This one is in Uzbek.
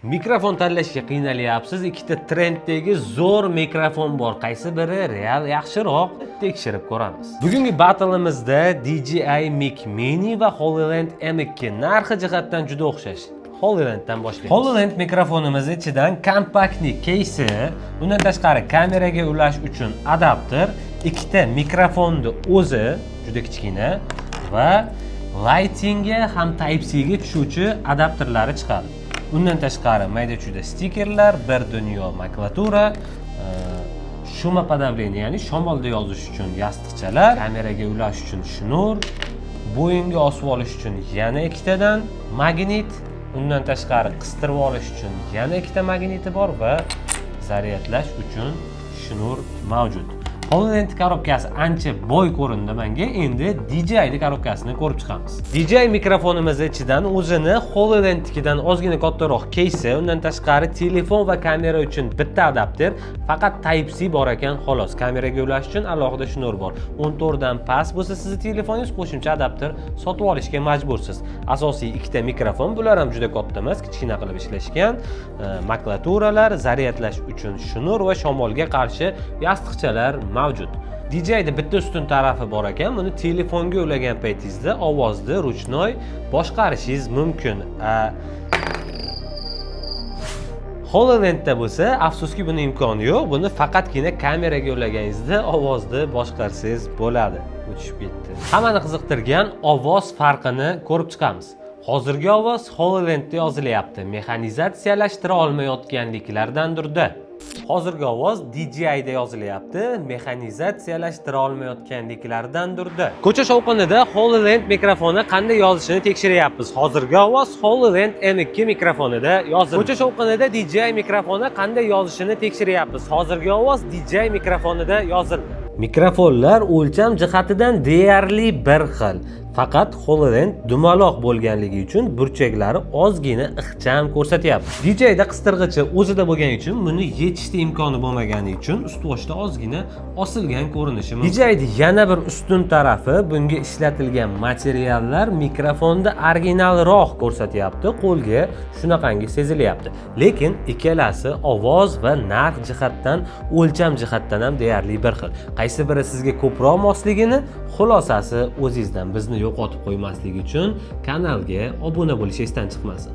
Mikrofon tanlashga qiynalyapsiz. Ikkita trenddagi zo'r mikrofon bor. Qaysi biri real yaxshiroq? Tekshirib ko'ramiz. Bugungi battle'imizda DJI Mic Mini va HoloLens M2 narxi jihatdan juda o'xshash. HoloLensdan boshlaymiz. HoloLens mikrofonimiz ichidan kompaktli keysi, undan tashqari kameraga ulash uchun adapter, ikkita mikrofonni o'zi juda kichkina va lightingga ham Type-C ga tushuvchi adapterlari chiqadi. Undan tashqari mayda-chuyda stikerlar, bir dunyo makulatura, shuma подавление, ya'ni shamolda yozish uchun yostiqchalar, kameraga ulash uchun shnur, bo'yinga osib olish uchun yana ikkitadan magnit, undan tashqari qistirib olish uchun yana ikkita magniti bor va zaryadlash uchun shnur mavjud. HoloLens korobkasi ancha boy ko'rindi menga. Endi DJI korobkasini ko'rib chiqamiz. DJI mikrofonimiz ichidan o'zini HoloLens'tikidan ozgina kattaroq keysi, undan tashqari telefon va kamera uchun bitta adapter, faqat Type-C bor ekan xolos. Kameraga ulash uchun alohida shnur bor. 14 dan past bo'lsa sizning telefoningiz qo'shimcha adapter sotib olishga majbursiz. Asosiy ikkita mikrofon, bular ham juda katta emas, kichkina qilib ishlashgan. Makulaturalar, zaryadlash uchun shnur va shamolga qarshi yostiqchalar mavjud. DJI'da bitta ustun tarafi bor ekan. Buni telefonga ulagan paytingizda ovozni ruchnoy boshqarishingiz mumkin. HoloLens'da bo'lsa, afsuski buni imkoni yo'q. Buni faqatgina kameraga ulaganingizda ovozni boshqarsangiz bo'ladi. O'tishib ketdi. Hammani qiziqtirgan ovoz farqini ko'rib chiqamiz. Hozirgi ovoz HoloLens'da yozilyapti. Mexanizatsiyalashtira olmayotganliklardandirda. Hozirgi ovoz DJI'da yozilyapti, mexanizatsiyalashtira olmayotganliklardandirda. Ko'cha shovqinida HoloLens mikrofoni qanday yozishini tekshiryapmiz. Hozirgi ovoz HoloLens M2 mikrofonida yozildi. Ko'cha shovqinida DJI mikrofoni qanday yozishini tekshiryapmiz. Hozirgi ovoz DJI mikrofonida yozildi. Mikrofonlar o'lcham jihatidan deyarli bir xil. Faqat HoloLens dumaloq bo'lganligi uchun burchaklari ozgina ixcham ko'rsatyapti. DJI'da qistirg'ichi o'zida bo'lgani uchun buni yechishda imkoni bo'lmagani uchun ust-boshda ozgina osilgan ko'rinishi mumkin. DJI'da yana bir ustun tarafi, bunga ishlatilgan materiallar mikrofonda originalroq ko'rsatyapti, qo'lga shunaqangi sezilyapti. Lekin ikkalasi ovoz va narx jihatdan, o'lcham jihatdan ham deyarli bir xil. Qaysi biri sizga ko'proq mosligini xulosasi o'zingizdan. Bizni yo'qotib qo'ymaslik uchun kanalga obuna bo'lish esdan chiqmasin.